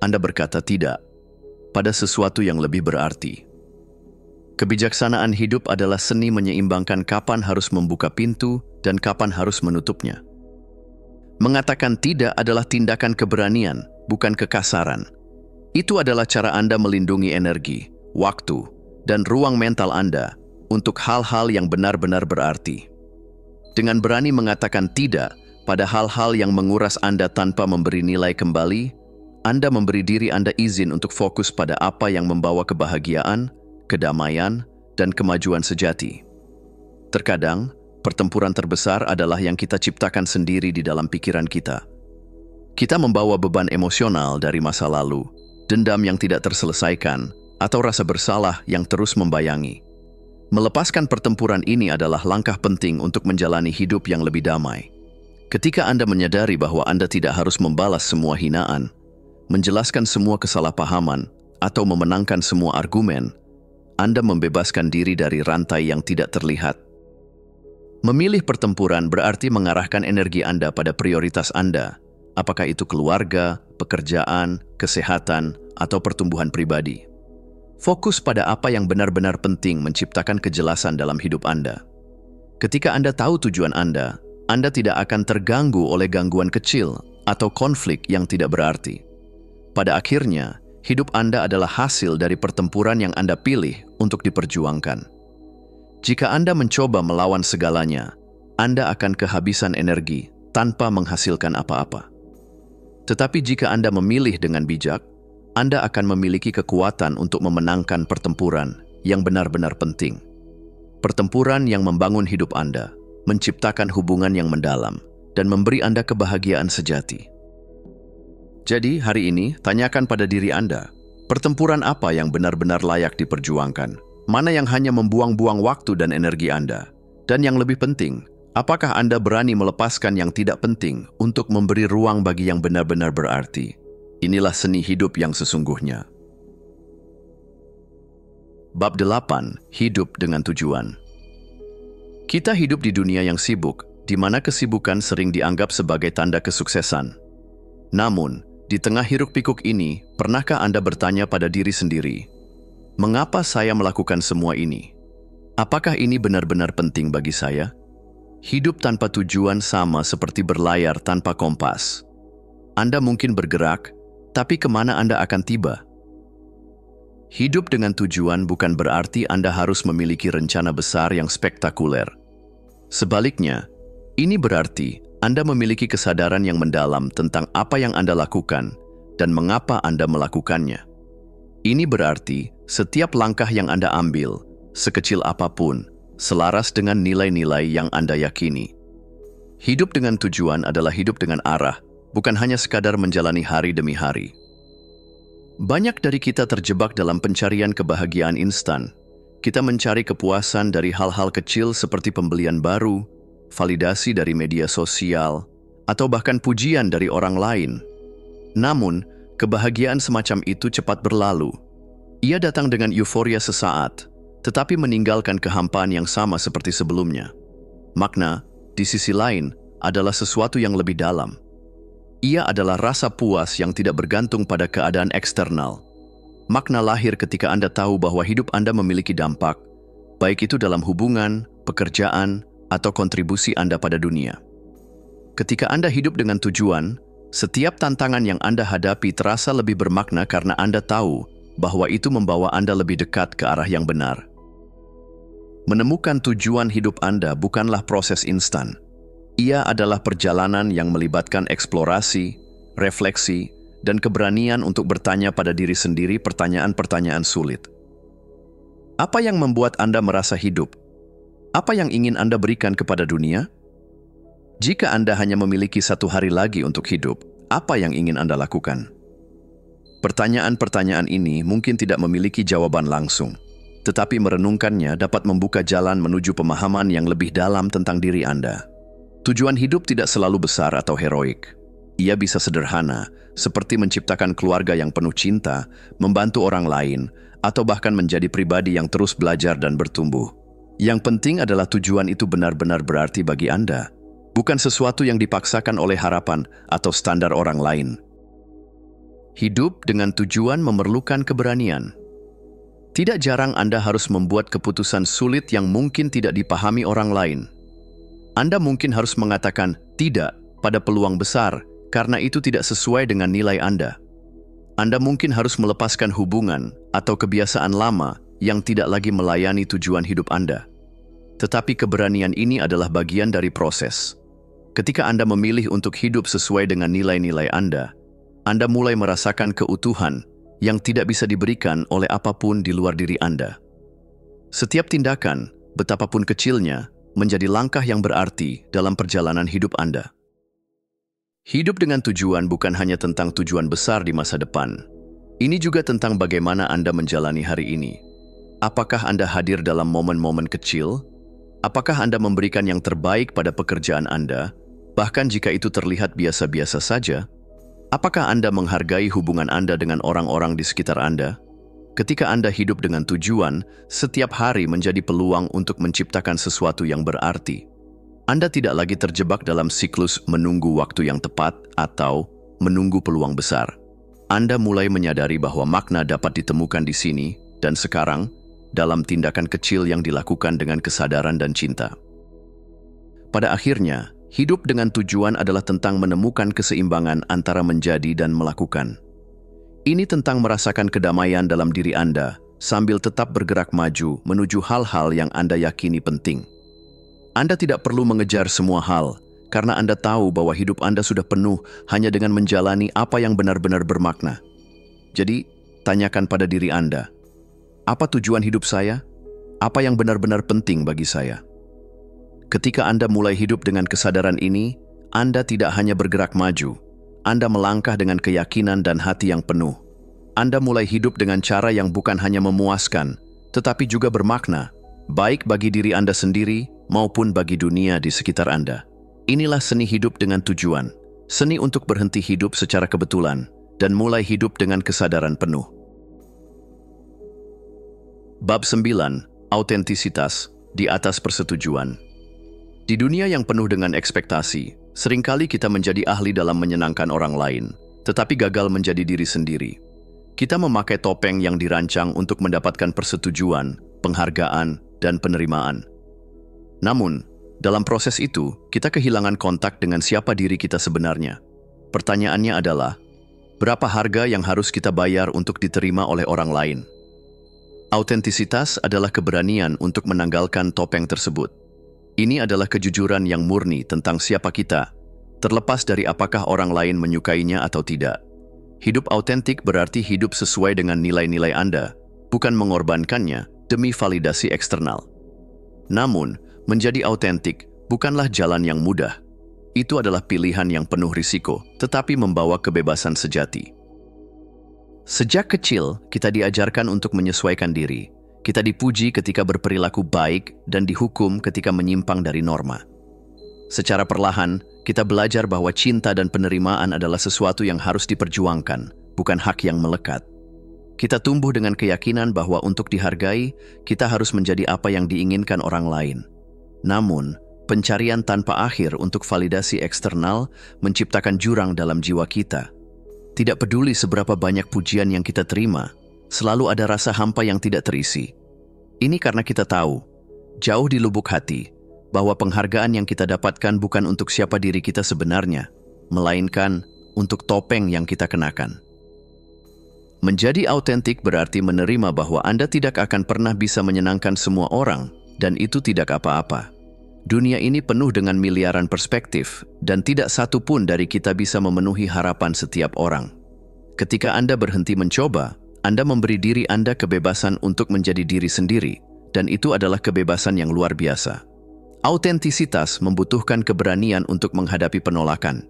Anda berkata tidak pada sesuatu yang lebih berarti. Kebijaksanaan hidup adalah seni menyeimbangkan kapan harus membuka pintu dan kapan harus menutupnya. Mengatakan tidak adalah tindakan keberanian, bukan kekasaran. Itu adalah cara Anda melindungi energi, waktu, dan ruang mental Anda untuk hal-hal yang benar-benar berarti. Dengan berani mengatakan tidak pada hal-hal yang menguras Anda tanpa memberi nilai kembali, Anda memberi diri Anda izin untuk fokus pada apa yang membawa kebahagiaan, kedamaian, dan kemajuan sejati. Terkadang, pertempuran terbesar adalah yang kita ciptakan sendiri di dalam pikiran kita. Kita membawa beban emosional dari masa lalu, dendam yang tidak terselesaikan, atau rasa bersalah yang terus membayangi. Melepaskan pertempuran ini adalah langkah penting untuk menjalani hidup yang lebih damai. Ketika Anda menyadari bahwa Anda tidak harus membalas semua hinaan, menjelaskan semua kesalahpahaman, atau memenangkan semua argumen, Anda membebaskan diri dari rantai yang tidak terlihat. Memilih pertempuran berarti mengarahkan energi Anda pada prioritas Anda, apakah itu keluarga, pekerjaan, kesehatan, atau pertumbuhan pribadi. Fokus pada apa yang benar-benar penting menciptakan kejelasan dalam hidup Anda. Ketika Anda tahu tujuan Anda tidak akan terganggu oleh gangguan kecil atau konflik yang tidak berarti. Pada akhirnya, hidup Anda adalah hasil dari pertempuran yang Anda pilih untuk diperjuangkan. Jika Anda mencoba melawan segalanya, Anda akan kehabisan energi tanpa menghasilkan apa-apa. Tetapi jika Anda memilih dengan bijak, Anda akan memiliki kekuatan untuk memenangkan pertempuran yang benar-benar penting. Pertempuran yang membangun hidup Anda, menciptakan hubungan yang mendalam, dan memberi Anda kebahagiaan sejati. Jadi, hari ini, tanyakan pada diri Anda, pertempuran apa yang benar-benar layak diperjuangkan? Mana yang hanya membuang-buang waktu dan energi Anda? Dan yang lebih penting, apakah Anda berani melepaskan yang tidak penting untuk memberi ruang bagi yang benar-benar berarti? Inilah seni hidup yang sesungguhnya. Bab 8. Hidup dengan tujuan. Kita hidup di dunia yang sibuk, di mana kesibukan sering dianggap sebagai tanda kesuksesan. Namun, di tengah hiruk-pikuk ini, pernahkah Anda bertanya pada diri sendiri, mengapa saya melakukan semua ini? Apakah ini benar-benar penting bagi saya? Hidup tanpa tujuan sama seperti berlayar tanpa kompas. Anda mungkin bergerak, tapi kemana Anda akan tiba? Hidup dengan tujuan bukan berarti Anda harus memiliki rencana besar yang spektakuler. Sebaliknya, ini berarti Anda memiliki kesadaran yang mendalam tentang apa yang Anda lakukan dan mengapa Anda melakukannya. Ini berarti setiap langkah yang Anda ambil, sekecil apapun, selaras dengan nilai-nilai yang Anda yakini. Hidup dengan tujuan adalah hidup dengan arah, bukan hanya sekadar menjalani hari demi hari. Banyak dari kita terjebak dalam pencarian kebahagiaan instan. Kita mencari kepuasan dari hal-hal kecil seperti pembelian baru, validasi dari media sosial, atau bahkan pujian dari orang lain. Namun, kebahagiaan semacam itu cepat berlalu. Ia datang dengan euforia sesaat, tetapi meninggalkan kehampaan yang sama seperti sebelumnya. Makna, di sisi lain, adalah sesuatu yang lebih dalam. Ia adalah rasa puas yang tidak bergantung pada keadaan eksternal. Makna lahir ketika Anda tahu bahwa hidup Anda memiliki dampak, baik itu dalam hubungan, pekerjaan, atau kontribusi Anda pada dunia. Ketika Anda hidup dengan tujuan, setiap tantangan yang Anda hadapi terasa lebih bermakna karena Anda tahu bahwa itu membawa Anda lebih dekat ke arah yang benar. Menemukan tujuan hidup Anda bukanlah proses instan. Ia adalah perjalanan yang melibatkan eksplorasi, refleksi, dan keberanian untuk bertanya pada diri sendiri pertanyaan-pertanyaan sulit. Apa yang membuat Anda merasa hidup? Apa yang ingin Anda berikan kepada dunia? Jika Anda hanya memiliki satu hari lagi untuk hidup, apa yang ingin Anda lakukan? Pertanyaan-pertanyaan ini mungkin tidak memiliki jawaban langsung, tetapi merenungkannya dapat membuka jalan menuju pemahaman yang lebih dalam tentang diri Anda. Tujuan hidup tidak selalu besar atau heroik. Ia bisa sederhana, seperti menciptakan keluarga yang penuh cinta, membantu orang lain, atau bahkan menjadi pribadi yang terus belajar dan bertumbuh. Yang penting adalah tujuan itu benar-benar berarti bagi Anda, bukan sesuatu yang dipaksakan oleh harapan atau standar orang lain. Hidup dengan tujuan memerlukan keberanian. Tidak jarang Anda harus membuat keputusan sulit yang mungkin tidak dipahami orang lain. Anda mungkin harus mengatakan tidak pada peluang besar karena itu tidak sesuai dengan nilai Anda. Anda mungkin harus melepaskan hubungan atau kebiasaan lama yang tidak lagi melayani tujuan hidup Anda. Tetapi keberanian ini adalah bagian dari proses. Ketika Anda memilih untuk hidup sesuai dengan nilai-nilai Anda mulai merasakan keutuhan yang tidak bisa diberikan oleh apapun di luar diri Anda. Setiap tindakan, betapapun kecilnya, menjadi langkah yang berarti dalam perjalanan hidup Anda. Hidup dengan tujuan bukan hanya tentang tujuan besar di masa depan. Ini juga tentang bagaimana Anda menjalani hari ini. Apakah Anda hadir dalam momen-momen kecil? Apakah Anda memberikan yang terbaik pada pekerjaan Anda, bahkan jika itu terlihat biasa-biasa saja? Apakah Anda menghargai hubungan Anda dengan orang-orang di sekitar Anda? Ketika Anda hidup dengan tujuan, setiap hari menjadi peluang untuk menciptakan sesuatu yang berarti. Anda tidak lagi terjebak dalam siklus menunggu waktu yang tepat atau menunggu peluang besar. Anda mulai menyadari bahwa makna dapat ditemukan di sini dan sekarang dalam tindakan kecil yang dilakukan dengan kesadaran dan cinta. Pada akhirnya, hidup dengan tujuan adalah tentang menemukan keseimbangan antara menjadi dan melakukan. Ini tentang merasakan kedamaian dalam diri Anda sambil tetap bergerak maju menuju hal-hal yang Anda yakini penting. Anda tidak perlu mengejar semua hal, karena Anda tahu bahwa hidup Anda sudah penuh hanya dengan menjalani apa yang benar-benar bermakna. Jadi, tanyakan pada diri Anda, apa tujuan hidup saya? Apa yang benar-benar penting bagi saya? Ketika Anda mulai hidup dengan kesadaran ini, Anda tidak hanya bergerak maju, Anda melangkah dengan keyakinan dan hati yang penuh. Anda mulai hidup dengan cara yang bukan hanya memuaskan, tetapi juga bermakna, baik bagi diri Anda sendiri maupun bagi dunia di sekitar Anda. Inilah seni hidup dengan tujuan, seni untuk berhenti hidup secara kebetulan dan mulai hidup dengan kesadaran penuh. Bab 9. Autentisitas di atas persetujuan. Di dunia yang penuh dengan ekspektasi, seringkali kita menjadi ahli dalam menyenangkan orang lain, tetapi gagal menjadi diri sendiri. Kita memakai topeng yang dirancang untuk mendapatkan persetujuan, penghargaan, dan penerimaan. Namun, dalam proses itu, kita kehilangan kontak dengan siapa diri kita sebenarnya. Pertanyaannya adalah, berapa harga yang harus kita bayar untuk diterima oleh orang lain? Autentisitas adalah keberanian untuk menanggalkan topeng tersebut. Ini adalah kejujuran yang murni tentang siapa kita, terlepas dari apakah orang lain menyukainya atau tidak. Hidup autentik berarti hidup sesuai dengan nilai-nilai Anda, bukan mengorbankannya demi validasi eksternal. Namun, menjadi autentik bukanlah jalan yang mudah. Itu adalah pilihan yang penuh risiko, tetapi membawa kebebasan sejati. Sejak kecil, kita diajarkan untuk menyesuaikan diri. Kita dipuji ketika berperilaku baik dan dihukum ketika menyimpang dari norma. Secara perlahan, kita belajar bahwa cinta dan penerimaan adalah sesuatu yang harus diperjuangkan, bukan hak yang melekat. Kita tumbuh dengan keyakinan bahwa untuk dihargai, kita harus menjadi apa yang diinginkan orang lain. Namun, pencarian tanpa akhir untuk validasi eksternal menciptakan jurang dalam jiwa kita. Tidak peduli seberapa banyak pujian yang kita terima, selalu ada rasa hampa yang tidak terisi. Ini karena kita tahu, jauh di lubuk hati, bahwa penghargaan yang kita dapatkan bukan untuk siapa diri kita sebenarnya, melainkan untuk topeng yang kita kenakan. Menjadi autentik berarti menerima bahwa Anda tidak akan pernah bisa menyenangkan semua orang, dan itu tidak apa-apa. Dunia ini penuh dengan miliaran perspektif, dan tidak satu pun dari kita bisa memenuhi harapan setiap orang. Ketika Anda berhenti mencoba, Anda memberi diri Anda kebebasan untuk menjadi diri sendiri, dan itu adalah kebebasan yang luar biasa. Autentisitas membutuhkan keberanian untuk menghadapi penolakan.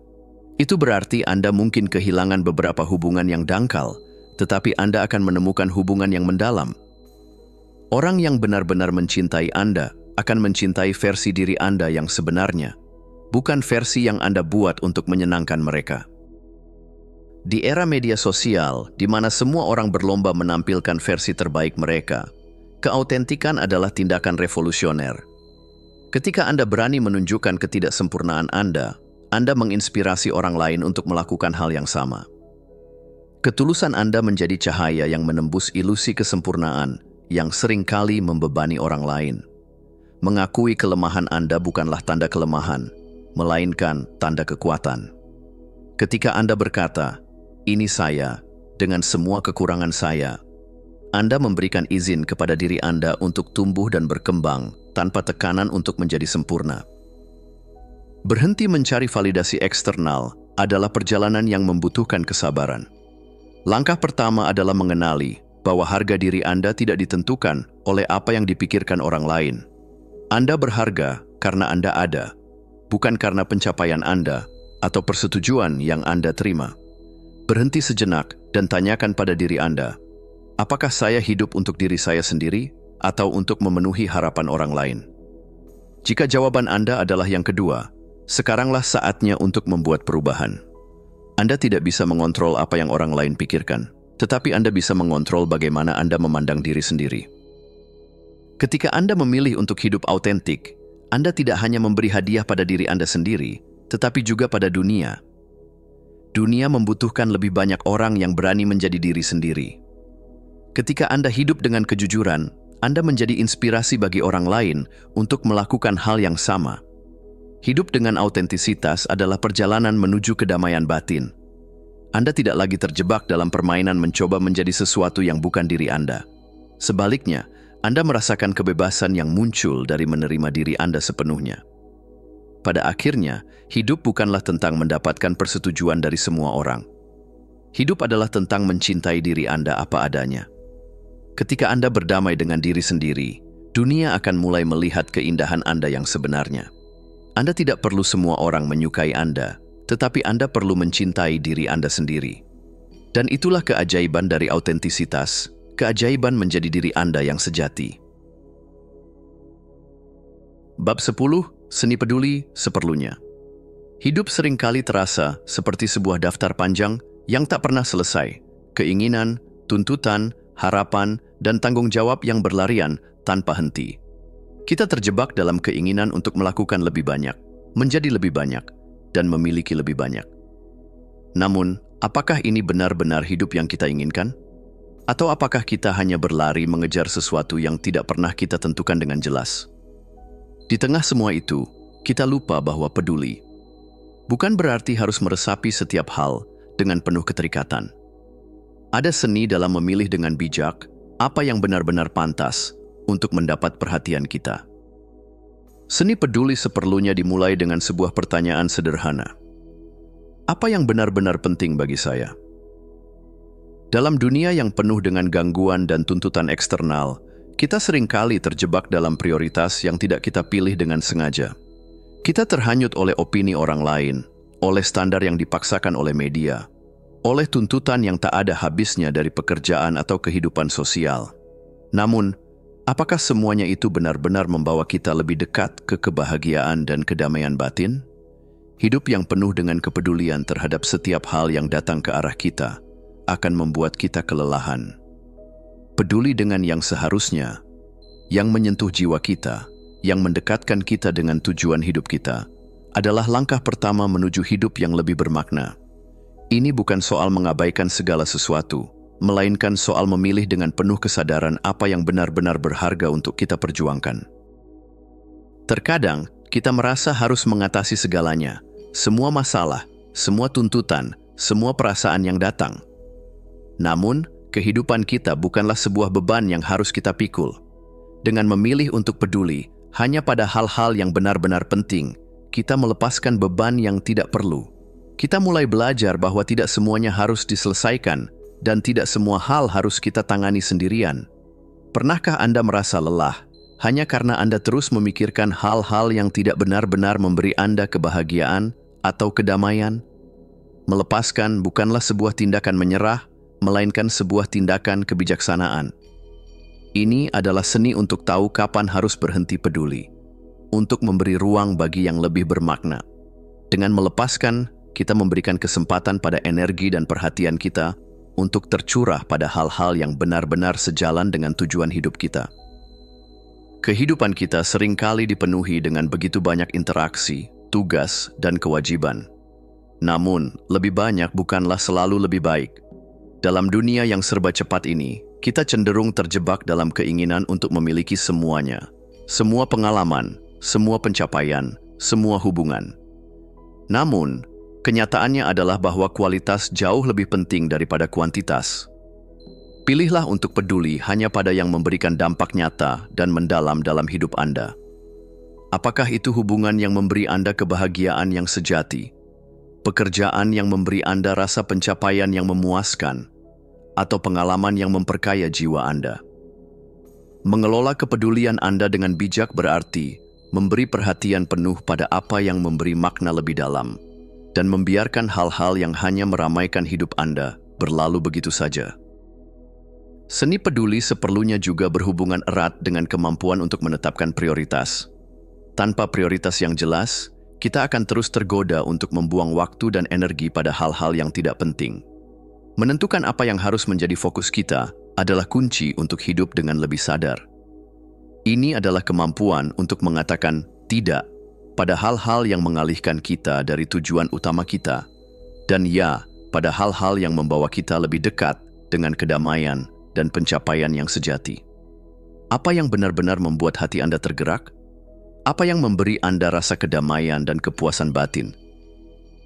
Itu berarti Anda mungkin kehilangan beberapa hubungan yang dangkal, tetapi Anda akan menemukan hubungan yang mendalam. Orang yang benar-benar mencintai Anda akan mencintai versi diri Anda yang sebenarnya, bukan versi yang Anda buat untuk menyenangkan mereka. Di era media sosial, di mana semua orang berlomba menampilkan versi terbaik mereka, keautentikan adalah tindakan revolusioner. Ketika Anda berani menunjukkan ketidaksempurnaan Anda menginspirasi orang lain untuk melakukan hal yang sama. Ketulusan Anda menjadi cahaya yang menembus ilusi kesempurnaan yang seringkali membebani orang lain. Mengakui kelemahan Anda bukanlah tanda kelemahan, melainkan tanda kekuatan. Ketika Anda berkata, "Ini saya, dengan semua kekurangan saya," Anda memberikan izin kepada diri Anda untuk tumbuh dan berkembang tanpa tekanan untuk menjadi sempurna. Berhenti mencari validasi eksternal adalah perjalanan yang membutuhkan kesabaran. Langkah pertama adalah mengenali bahwa harga diri Anda tidak ditentukan oleh apa yang dipikirkan orang lain. Anda berharga karena Anda ada, bukan karena pencapaian Anda atau persetujuan yang Anda terima. Berhenti sejenak dan tanyakan pada diri Anda, apakah saya hidup untuk diri saya sendiri atau untuk memenuhi harapan orang lain? Jika jawaban Anda adalah yang kedua, sekaranglah saatnya untuk membuat perubahan. Anda tidak bisa mengontrol apa yang orang lain pikirkan, tetapi Anda bisa mengontrol bagaimana Anda memandang diri sendiri. Ketika Anda memilih untuk hidup autentik, Anda tidak hanya memberi hadiah pada diri Anda sendiri, tetapi juga pada dunia. Dunia membutuhkan lebih banyak orang yang berani menjadi diri sendiri. Ketika Anda hidup dengan kejujuran, Anda menjadi inspirasi bagi orang lain untuk melakukan hal yang sama. Hidup dengan autentisitas adalah perjalanan menuju kedamaian batin. Anda tidak lagi terjebak dalam permainan mencoba menjadi sesuatu yang bukan diri Anda. Sebaliknya, Anda merasakan kebebasan yang muncul dari menerima diri Anda sepenuhnya. Pada akhirnya, hidup bukanlah tentang mendapatkan persetujuan dari semua orang. Hidup adalah tentang mencintai diri Anda apa adanya. Ketika Anda berdamai dengan diri sendiri, dunia akan mulai melihat keindahan Anda yang sebenarnya. Anda tidak perlu semua orang menyukai Anda, tetapi Anda perlu mencintai diri Anda sendiri. Dan itulah keajaiban dari autentisitas, keajaiban menjadi diri Anda yang sejati. Bab 10, Seni Peduli Seperlunya. Hidup seringkali terasa seperti sebuah daftar panjang yang tak pernah selesai. Keinginan, tuntutan, harapan, dan tanggung jawab yang berlarian tanpa henti. Kita terjebak dalam keinginan untuk melakukan lebih banyak, menjadi lebih banyak, dan memiliki lebih banyak. Namun, apakah ini benar-benar hidup yang kita inginkan? Atau apakah kita hanya berlari mengejar sesuatu yang tidak pernah kita tentukan dengan jelas? Di tengah semua itu, kita lupa bahwa peduli bukan berarti harus meresapi setiap hal dengan penuh keterikatan. Ada seni dalam memilih dengan bijak apa yang benar-benar pantas untuk mendapat perhatian kita. Seni peduli seperlunya dimulai dengan sebuah pertanyaan sederhana. Apa yang benar-benar penting bagi saya? Dalam dunia yang penuh dengan gangguan dan tuntutan eksternal, kita seringkali terjebak dalam prioritas yang tidak kita pilih dengan sengaja. Kita terhanyut oleh opini orang lain, oleh standar yang dipaksakan oleh media, oleh tuntutan yang tak ada habisnya dari pekerjaan atau kehidupan sosial. Namun, apakah semuanya itu benar-benar membawa kita lebih dekat ke kebahagiaan dan kedamaian batin? Hidup yang penuh dengan kepedulian terhadap setiap hal yang datang ke arah kita akan membuat kita kelelahan. Peduli dengan yang seharusnya, yang menyentuh jiwa kita, yang mendekatkan kita dengan tujuan hidup kita, adalah langkah pertama menuju hidup yang lebih bermakna. Ini bukan soal mengabaikan segala sesuatu, melainkan soal memilih dengan penuh kesadaran apa yang benar-benar berharga untuk kita perjuangkan. Terkadang, kita merasa harus mengatasi segalanya, semua masalah, semua tuntutan, semua perasaan yang datang. Namun, kehidupan kita bukanlah sebuah beban yang harus kita pikul. Dengan memilih untuk peduli hanya pada hal-hal yang benar-benar penting, kita melepaskan beban yang tidak perlu. Kita mulai belajar bahwa tidak semuanya harus diselesaikan dan tidak semua hal harus kita tangani sendirian. Pernahkah Anda merasa lelah hanya karena Anda terus memikirkan hal-hal yang tidak benar-benar memberi Anda kebahagiaan atau kedamaian? Melepaskan bukanlah sebuah tindakan menyerah, melainkan sebuah tindakan kebijaksanaan. Ini adalah seni untuk tahu kapan harus berhenti peduli, untuk memberi ruang bagi yang lebih bermakna. Dengan melepaskan, kita memberikan kesempatan pada energi dan perhatian kita untuk tercurah pada hal-hal yang benar-benar sejalan dengan tujuan hidup kita. Kehidupan kita seringkali dipenuhi dengan begitu banyak interaksi, tugas, dan kewajiban. Namun, lebih banyak bukanlah selalu lebih baik. Dalam dunia yang serba cepat ini, kita cenderung terjebak dalam keinginan untuk memiliki semuanya. Semua pengalaman, semua pencapaian, semua hubungan. Namun, kenyataannya adalah bahwa kualitas jauh lebih penting daripada kuantitas. Pilihlah untuk peduli hanya pada yang memberikan dampak nyata dan mendalam dalam hidup Anda. Apakah itu hubungan yang memberi Anda kebahagiaan yang sejati? Pekerjaan yang memberi Anda rasa pencapaian yang memuaskan, atau pengalaman yang memperkaya jiwa Anda? Mengelola kepedulian Anda dengan bijak berarti memberi perhatian penuh pada apa yang memberi makna lebih dalam, dan membiarkan hal-hal yang hanya meramaikan hidup Anda berlalu begitu saja. Seni peduli seperlunya juga berhubungan erat dengan kemampuan untuk menetapkan prioritas. Tanpa prioritas yang jelas, kita akan terus tergoda untuk membuang waktu dan energi pada hal-hal yang tidak penting. Menentukan apa yang harus menjadi fokus kita adalah kunci untuk hidup dengan lebih sadar. Ini adalah kemampuan untuk mengatakan tidak pada hal-hal yang mengalihkan kita dari tujuan utama kita, dan ya pada hal-hal yang membawa kita lebih dekat dengan kedamaian dan pencapaian yang sejati. Apa yang benar-benar membuat hati Anda tergerak? Apa yang memberi Anda rasa kedamaian dan kepuasan batin?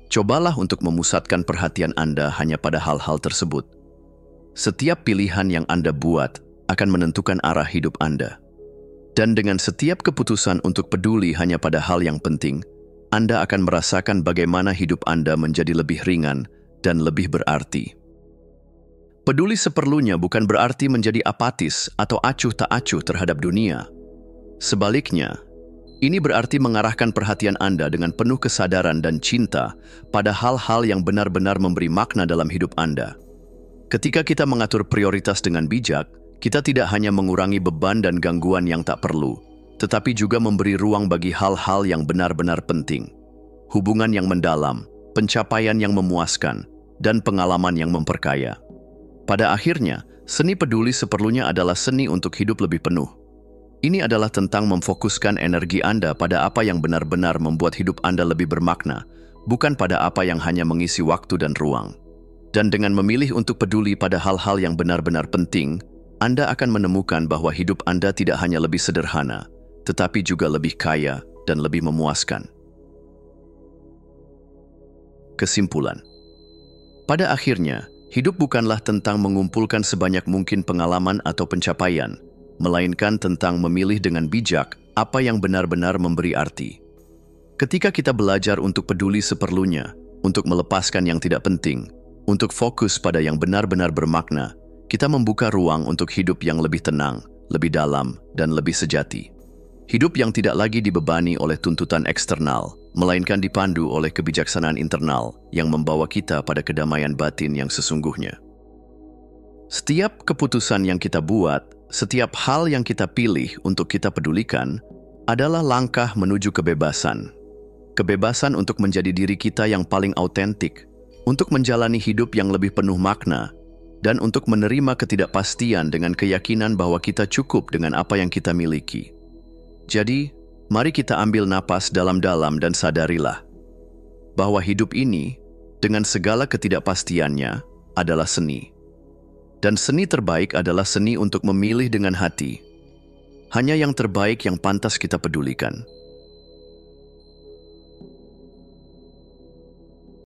Cobalah untuk memusatkan perhatian Anda hanya pada hal-hal tersebut. Setiap pilihan yang Anda buat akan menentukan arah hidup Anda. Dan dengan setiap keputusan untuk peduli hanya pada hal yang penting, Anda akan merasakan bagaimana hidup Anda menjadi lebih ringan dan lebih berarti. Peduli seperlunya bukan berarti menjadi apatis atau acuh tak acuh terhadap dunia. Sebaliknya, ini berarti mengarahkan perhatian Anda dengan penuh kesadaran dan cinta pada hal-hal yang benar-benar memberi makna dalam hidup Anda. Ketika kita mengatur prioritas dengan bijak, kita tidak hanya mengurangi beban dan gangguan yang tak perlu, tetapi juga memberi ruang bagi hal-hal yang benar-benar penting. Hubungan yang mendalam, pencapaian yang memuaskan, dan pengalaman yang memperkaya. Pada akhirnya, seni peduli seperlunya adalah seni untuk hidup lebih penuh. Ini adalah tentang memfokuskan energi Anda pada apa yang benar-benar membuat hidup Anda lebih bermakna, bukan pada apa yang hanya mengisi waktu dan ruang. Dan dengan memilih untuk peduli pada hal-hal yang benar-benar penting, Anda akan menemukan bahwa hidup Anda tidak hanya lebih sederhana, tetapi juga lebih kaya dan lebih memuaskan. Kesimpulan. Pada akhirnya, hidup bukanlah tentang mengumpulkan sebanyak mungkin pengalaman atau pencapaian, melainkan tentang memilih dengan bijak apa yang benar-benar memberi arti. Ketika kita belajar untuk peduli seperlunya, untuk melepaskan yang tidak penting, untuk fokus pada yang benar-benar bermakna, kita membuka ruang untuk hidup yang lebih tenang, lebih dalam, dan lebih sejati. Hidup yang tidak lagi dibebani oleh tuntutan eksternal, melainkan dipandu oleh kebijaksanaan internal yang membawa kita pada kedamaian batin yang sesungguhnya. Setiap keputusan yang kita buat, setiap hal yang kita pilih untuk kita pedulikan, adalah langkah menuju kebebasan. Kebebasan untuk menjadi diri kita yang paling autentik, untuk menjalani hidup yang lebih penuh makna, dan untuk menerima ketidakpastian dengan keyakinan bahwa kita cukup dengan apa yang kita miliki. Jadi, mari kita ambil napas dalam-dalam dan sadarilah bahwa hidup ini, dengan segala ketidakpastiannya, adalah seni. Dan seni terbaik adalah seni untuk memilih dengan hati. Hanya yang terbaik yang pantas kita pedulikan.